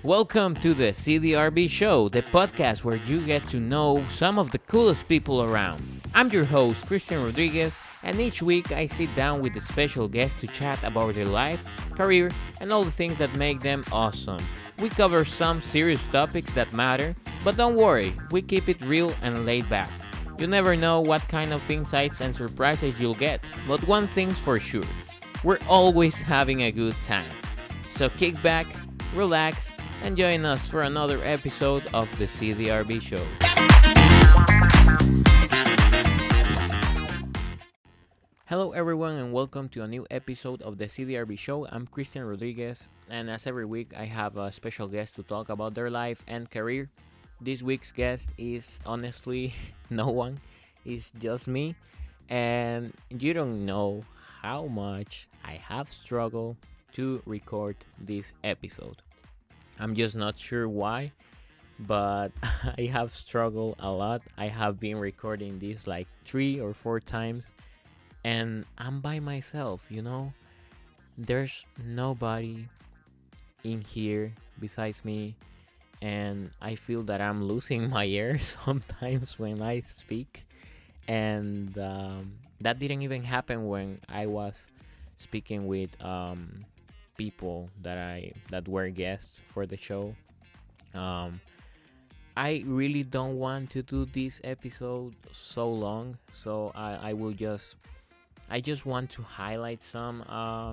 Welcome to the CDRB Show, the podcast where you get to know some of the coolest people around. I'm your host, Christian Rodriguez, and each week I sit down with a special guest to chat about their life, career, and all the things that make them awesome. We cover some serious topics that matter, but don't worry, we keep it real and laid back. You never know what kind of insights and surprises you'll get, but one thing's for sure, we're always having a good time. So kick back, relax, and join us for another episode of the CDRB Show. Hello everyone and welcome to a new episode of the CDRB Show. I'm Christian Rodriguez, and as every week I have a special guest to talk about their life and career. This week's guest is honestly no one, it's just me, and you don't know how much I have struggled to record this episode. I'm just not sure why, but I have struggled a lot. I have been recording this like 3 or 4 times, and I'm by myself, There's nobody in here besides me, and I feel that I'm losing my air sometimes when I speak, and that didn't even happen when I was speaking with people that were guests for the show. I really don't want to do this episode so long, so I just want to highlight some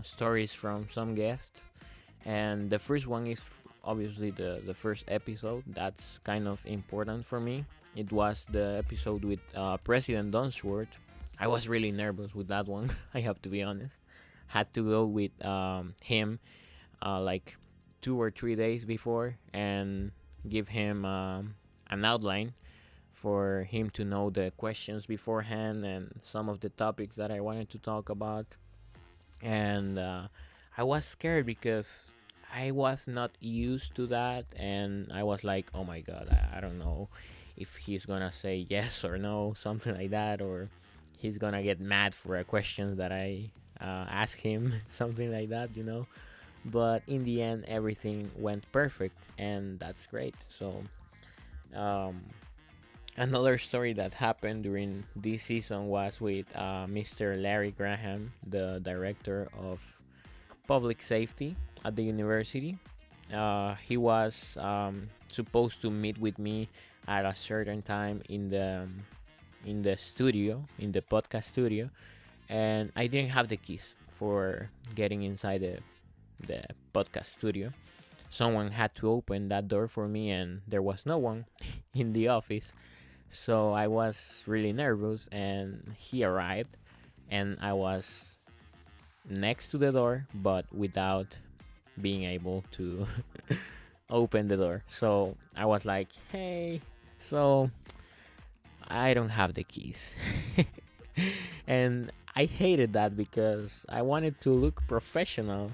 stories from some guests, and the first one is obviously the first episode. That's kind of important for me. It was the episode with President Dunsworth. I was really nervous with that one. I have to be honest. Had to go with him like 2 or 3 days before and give him an outline for him to know the questions beforehand and some of the topics that I wanted to talk about. And I was scared because I was not used to that, and I was like, oh my god, I don't know if he's gonna say yes or no, something like that, or he's gonna get mad for a question that I ask him, something like that, But in the end, everything went perfect, and that's great. So another story that happened during this season was with Mr. Larry Graham, the director of public safety at the university. He was supposed to meet with me at a certain time in the studio, in the podcast studio, and I didn't have the keys for getting inside the podcast studio. Someone had to open that door for me, and there was no one in the office, so I was really nervous. And he arrived, and I was next to the door but without being able to open the door. So I was like, hey, so I don't have the keys. And I hated that because I wanted to look professional.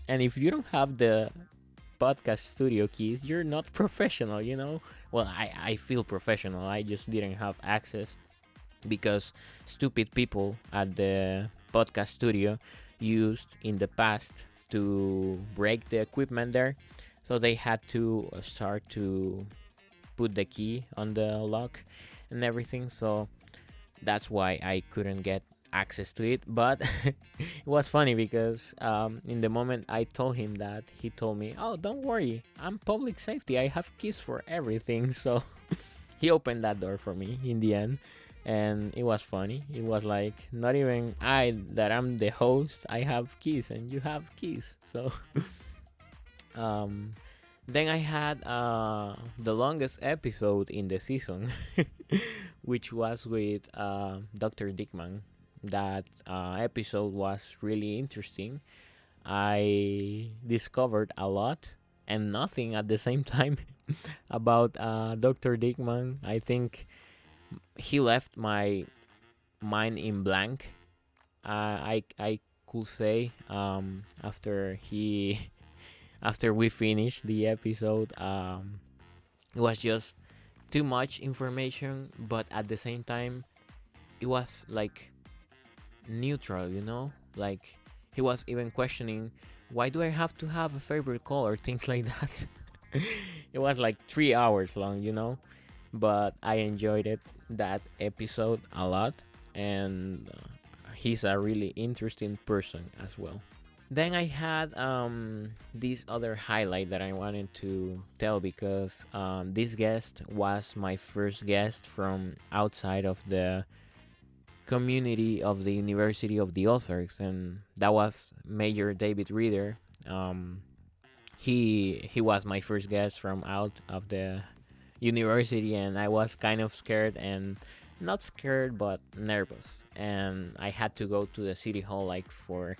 And if you don't have the podcast studio keys, you're not professional, Well, I feel professional. I just didn't have access because stupid people at the podcast studio used in the past to break the equipment there. So they had to start to put the key on the lock and everything. So that's why I couldn't get access to it. But it was funny because in the moment I told him that, he told me, oh, don't worry, I'm public safety, I have keys for everything. So he opened that door for me in the end, and it was funny. It was like, not even I that I'm the host, I have keys and you have keys. So then I had the longest episode in the season, which was with Dr. Dickman. That episode was really interesting. I discovered a lot and nothing at the same time about Dr. Dickman. I think he left my mind in blank. I could say after we finished the episode, it was just too much information, but at the same time it was like neutral, like he was even questioning, why do I have to have a favorite color, things like that. It was like 3 hours long, you know, but I enjoyed it, that episode, a lot. And he's a really interesting person as well. Then I had this other highlight that I wanted to tell, because this guest was my first guest from outside of the community of the University of the Ozarks, and that was Major David Reader. Um, he was my first guest from out of the university, and I was kind of scared, and not scared but nervous, and I had to go to the city hall like for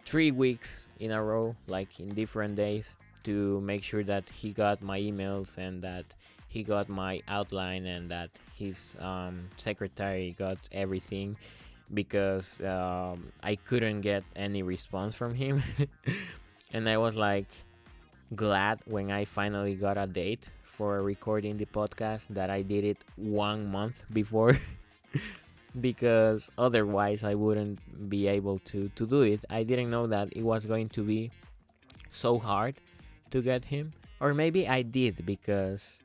3 weeks in a row, like in different days, to make sure that he got my emails and that he got my outline and that his secretary got everything, because I couldn't get any response from him. And I was like glad when I finally got a date for recording the podcast that I did it 1 month before. Because otherwise I wouldn't be able to do it. I didn't know that it was going to be so hard to get him. Or maybe I did, because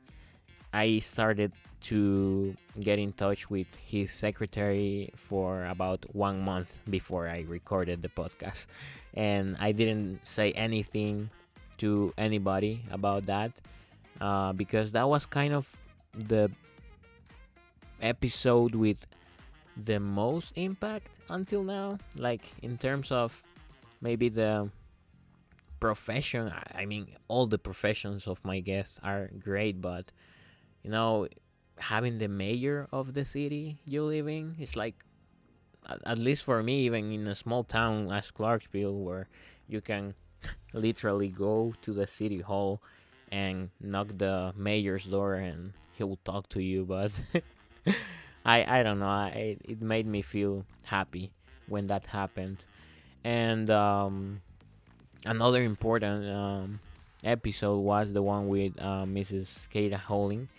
I started to get in touch with his secretary for about 1 month before I recorded the podcast. And I didn't say anything to anybody about that, because that was kind of the episode with the most impact until now, like in terms of maybe the profession. I mean, all the professions of my guests are great, but you know, having the mayor of the city you live in is like, at least for me, even in a small town as Clarksville, where you can literally go to the city hall and knock the mayor's door and he will talk to you. But I don't know. It made me feel happy when that happened. And another important episode was the one with Mrs. Kata Holding.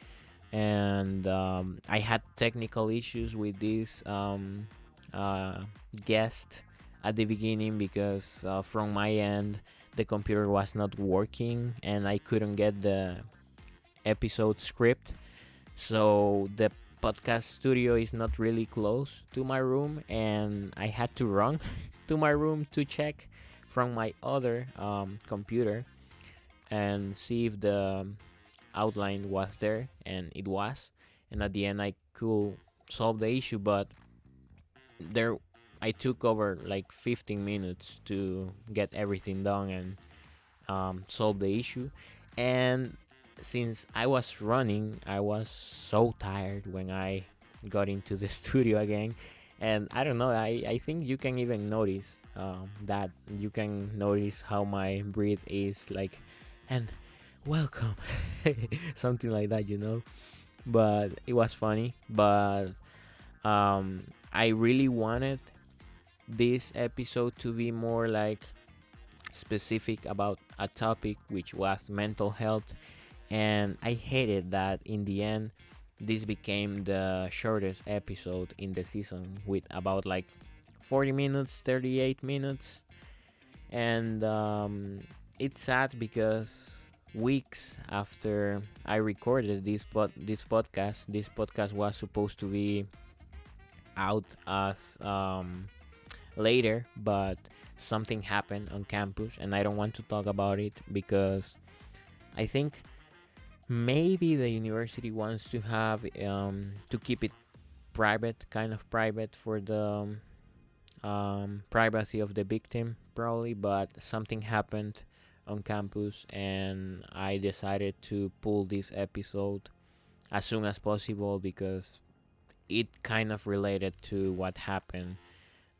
And I had technical issues with this guest at the beginning, because from my end the computer was not working and I couldn't get the episode script. So the podcast studio is not really close to my room, and I had to run to my room to check from my other computer and see if the outline was there, and it was. And at the end I could solve the issue, but there I took over like 15 minutes to get everything done and solve the issue. And since I was running, I was so tired when I got into the studio again. And I don't know, I think you can even notice that. You can notice how my breath is like, and welcome, something like that, you know. But it was funny. But I really wanted this episode to be more like specific about a topic, which was mental health. And I hated that in the end this became the shortest episode in the season, with about like 40 minutes, 38 minutes. And it's sad, because weeks after I recorded this podcast was supposed to be out as later, but something happened on campus, and I don't want to talk about it, because I think maybe the university wants to have to keep it private, kind of private, for the privacy of the victim, probably. But something happened on campus, and I decided to pull this episode as soon as possible, because it kind of related to what happened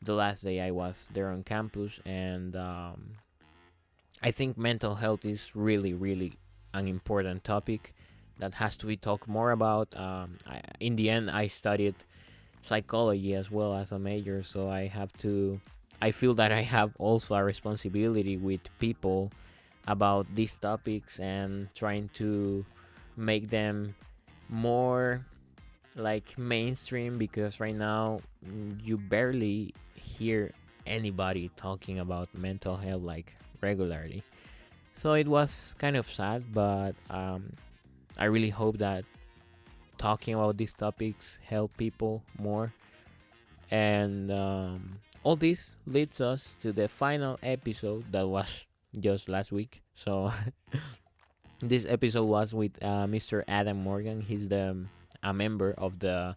the last day I was there on campus. And I think mental health is really, really an important topic that has to be talked more about. In the end, I studied psychology as well as a major, so I feel that I have also a responsibility with people about these topics, and trying to make them more like mainstream, because right now you barely hear anybody talking about mental health like regularly. So it was kind of sad, but I really hope that talking about these topics help people more. And all this leads us to the final episode that was just last week. So this episode was with Mr. Adam Morgan. He's a member of the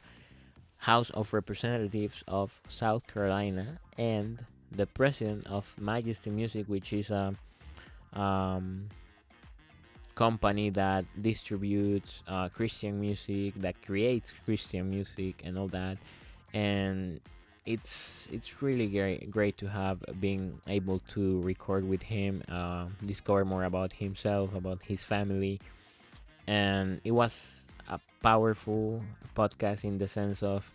House of Representatives of South Carolina and the president of Majesty Music, which is a um, company that distributes Christian music, that creates Christian music, and all that. And it's really great to have been able to record with him, discover more about himself, about his family, and it was a powerful podcast in the sense of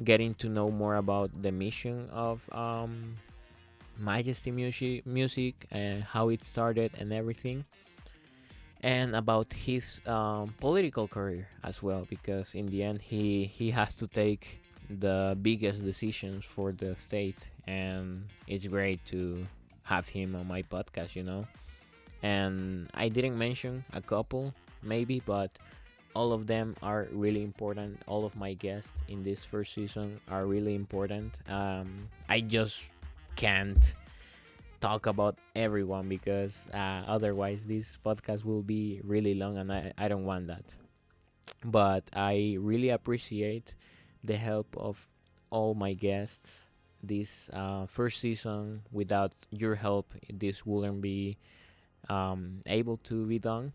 getting to know more about the mission of Majesty Music and how it started and everything, and about his political career as well, because in the end he has to take the biggest decisions for the state, and it's great to have him on my podcast. And I didn't mention a couple maybe, but all of them are really important. All of my guests in this first season are really important. I just can't talk about everyone because otherwise this podcast will be really long, and I don't want that. But I really appreciate the help of all my guests this first season. Without your help, this wouldn't be able to be done.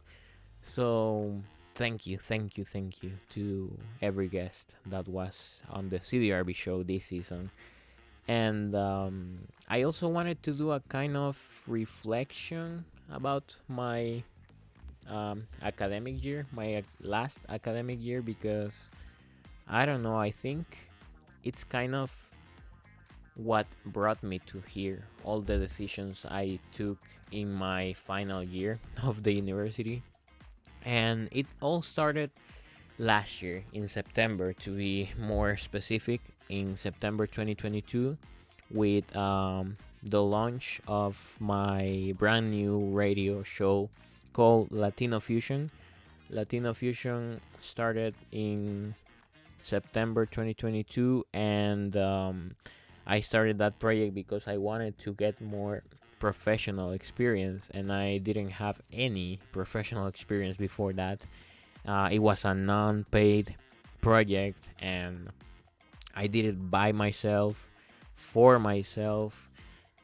So thank you, thank you, thank you to every guest that was on the CDRB show this season. And I also wanted to do a kind of reflection about my academic year, my last academic year, because I don't know, I think it's kind of what brought me to here. All the decisions I took in my final year of the university. And it all started last year in September, to be more specific, in September 2022, with the launch of my brand new radio show called Latino Fusion. Latino Fusion started in September 2022, and I started that project because I wanted to get more professional experience, and I didn't have any professional experience before that. It was a non-paid project, and I did it by myself, for myself,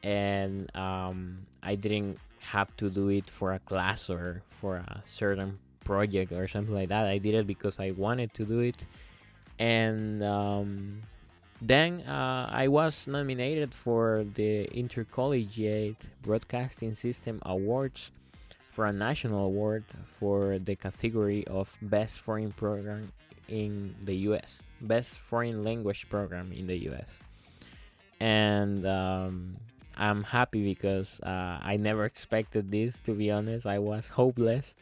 and I didn't have to do it for a class or for a certain project or something like that. I did it because I wanted to do it. And then I was nominated for the Intercollegiate Broadcasting System Awards, for a national award for the category of Best Foreign Program in the US, Best Foreign Language Program in the US. And I'm happy because I never expected this, to be honest. I was hopeless,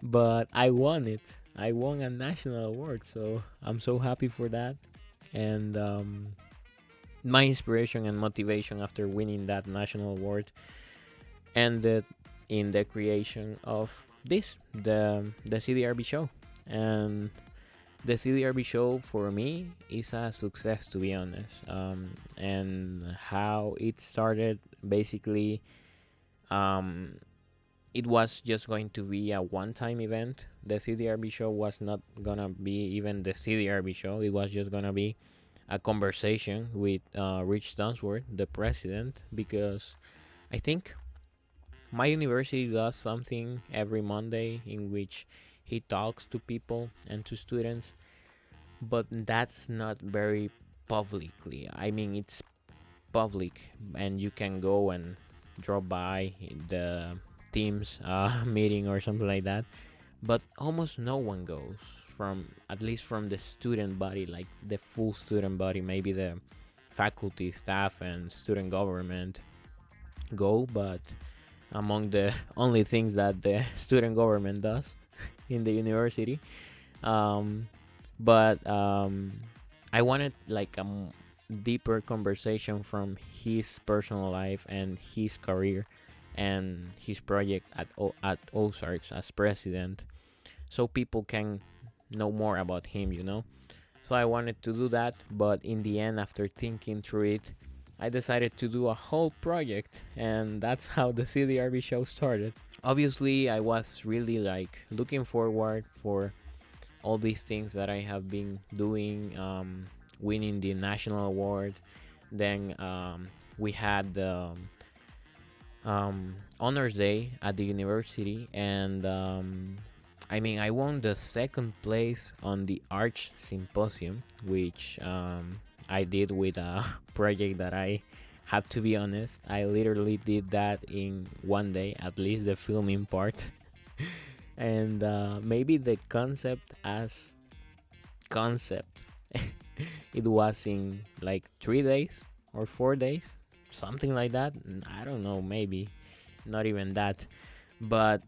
but I won it. I won a national award, so I'm so happy for that. And my inspiration and motivation after winning that national award ended in the creation of the CDRB show. And the CDRB show for me is a success, to be honest. And how it started, basically, it was just going to be a one-time event. The CDRB show was not gonna be even the CDRB show. It was just gonna be a conversation with Rich Dunsworth, the president, because I think my university does something every Monday in which he talks to people and to students, but that's not very publicly. I mean, it's public, and you can go and drop by the team's meeting or something like that, but almost no one goes, from at least from the student body, like the full student body. Maybe the faculty, staff, and student government go, but among the only things that the student government does in the university. But I wanted like a deeper conversation from his personal life and his career, and his project at Ozarks as president, so people can know more about him. So I wanted to do that, but in the end, after thinking through it, I decided to do a whole project, and that's how the CDRB show started. Obviously, I was really like looking forward for all these things that I have been doing, winning the national award. Then we had the honors day at the university, and I mean, I won the second place on the Arch Symposium, which I did with a project that I had to be honest. I literally did that in one day, at least the filming part. And maybe the concept as concept, it was in like 3 days or 4 days, something like that. I don't know, maybe not even that. But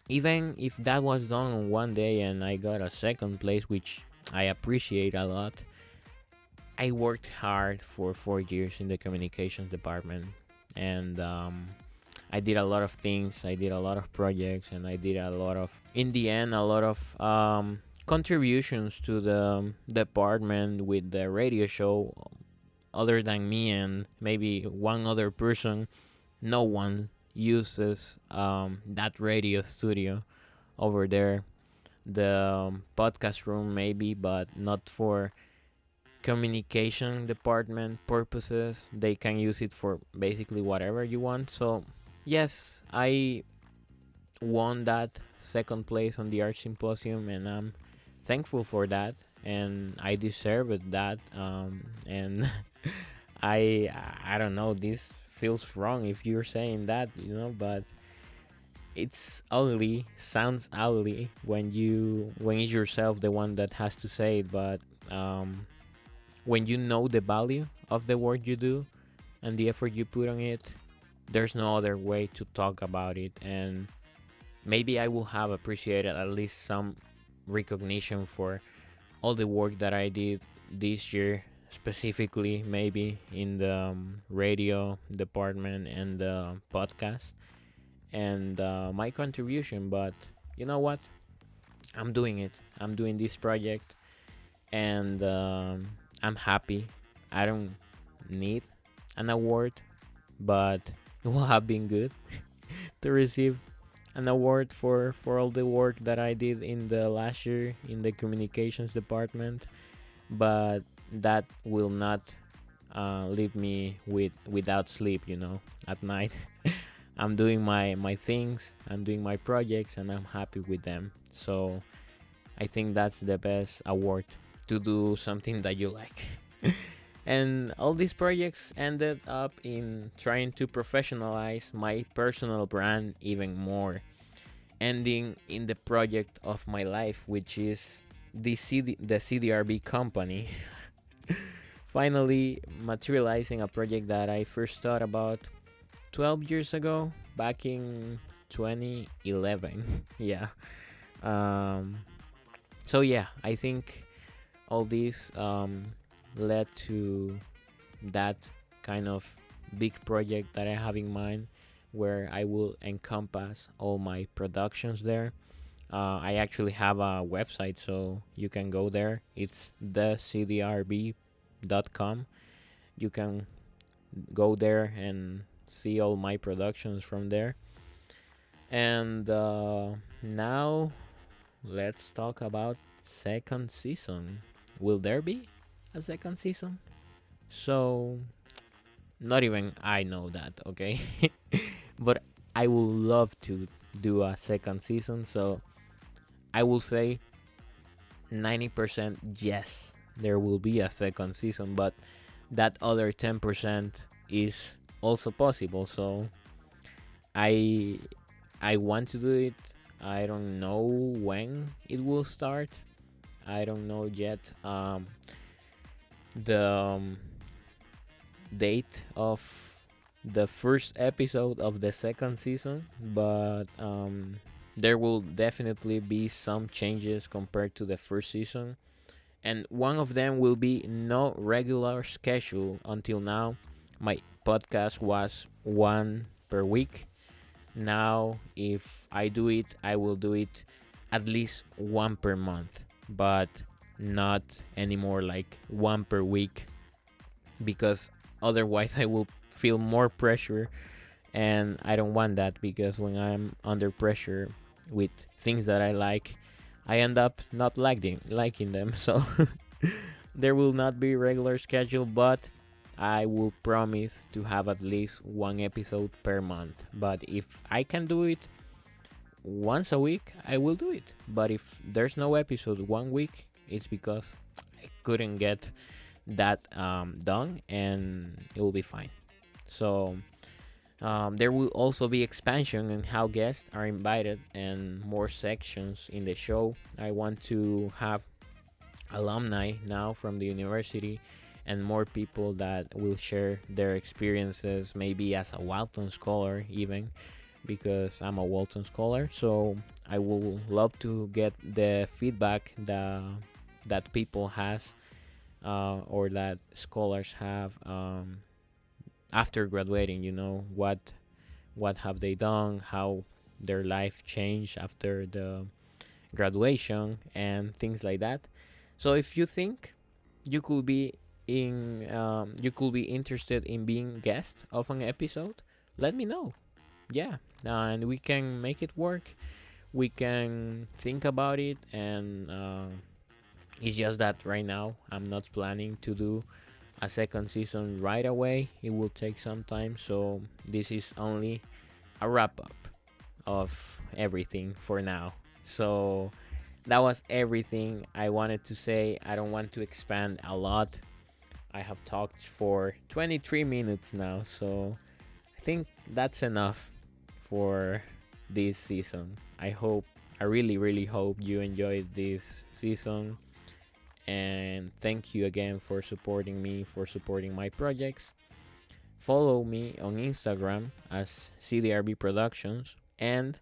even if that was done on one day and I got a second place, which I appreciate a lot, I worked hard for 4 years in the communications department, and I did a lot of things. I did a lot of projects, and I did in the end, a lot of contributions to the department with the radio show. Other than me and maybe one other person, no one uses that radio studio over there. The podcast room maybe, but not for communication department purposes. They can use it for basically whatever you want. So yes, I won that second place on the Art Symposium, and I'm thankful for that, and I deserved that. And I don't know, this feels wrong if you're saying that, but it's ugly, sounds ugly when it's yourself the one that has to say it. But when you know the value of the work you do and the effort you put on it, there's no other way to talk about it. And maybe I will have appreciated at least some recognition for all the work that I did this year, specifically maybe in the radio department and the podcast, and my contribution. But you know what? I'm doing it. I'm doing this project, and I'm happy. I don't need an award, but it will have been good to receive an award for all the work that I did in the last year in the communications department. But that will not leave me without sleep, at night. I'm doing my things, I'm doing my projects, and I'm happy with them. So I think that's the best award, to do something that you like. And all these projects ended up in trying to professionalize my personal brand even more, ending in the project of my life, which is the CDRB company. Finally materializing a project that I first thought about 12 years ago, back in 2011. Yeah. So yeah, I think all this led to that kind of big project that I have in mind, where I will encompass all my productions there. I actually have a website, so you can go there. It's thecdrb.com. You can go there and see all my productions from there. And now let's talk about second season. Will there be a second season? So not even I know that, okay? But I would love to do a second season, so I will say 90% yes, there will be a second season, but that other 10% is also possible. So I want to do it. I don't know when it will start. I don't know yet the date of the first episode of the second season, but there will definitely be some changes compared to the first season, and one of them will be no regular schedule. Until now, my podcast was one per week. Now, if I do it, I will do it at least one per month, but not anymore like one per week, because otherwise I will feel more pressure, and I don't want that, because when I'm under pressure with things that I like, I end up not liking them. So there will not be regular schedule, but I will promise to have at least one episode per month. But if I can do it once a week, I will do it. But if there's no episode one week, it's because I couldn't get that done, and it will be fine. So there will also be expansion in how guests are invited and more sections in the show. I want to have alumni now from the university and more people that will share their experiences, maybe as a Walton scholar, even because I'm a Walton scholar. So I will love to get the feedback that people has or that scholars have after graduating. What have they done, how their life changed after the graduation, and things like that. So if you think you could be you could be interested in being guest of an episode, let me know. Yeah, and we can make it work. We can think about it, and it's just that right now I'm not planning to do a second season right away. It will take some time, so this is only a wrap up of everything for now. So that was everything I wanted to say. I don't want to expand a lot. I have talked for 23 minutes now, so I think that's enough for this season. I really, really hope you enjoyed this season. And thank you again for supporting me, for supporting my projects. Follow me on Instagram as CDRB Productions, and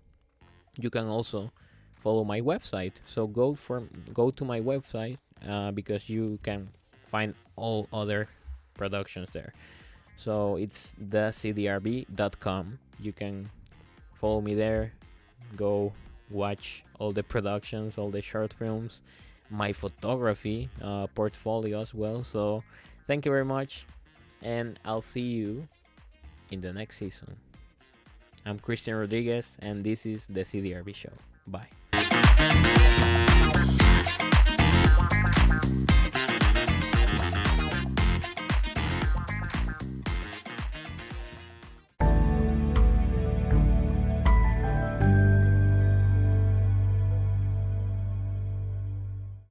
you can also follow my website. So go to my website because you can find all other productions there. So it's thecdrb.com. You can follow me there. Go watch all the productions, all the short films, my photography portfolio as well. So thank you very much, and I'll see you in the next season. I'm Christian Rodriguez, and this is the CDRB Show. Bye.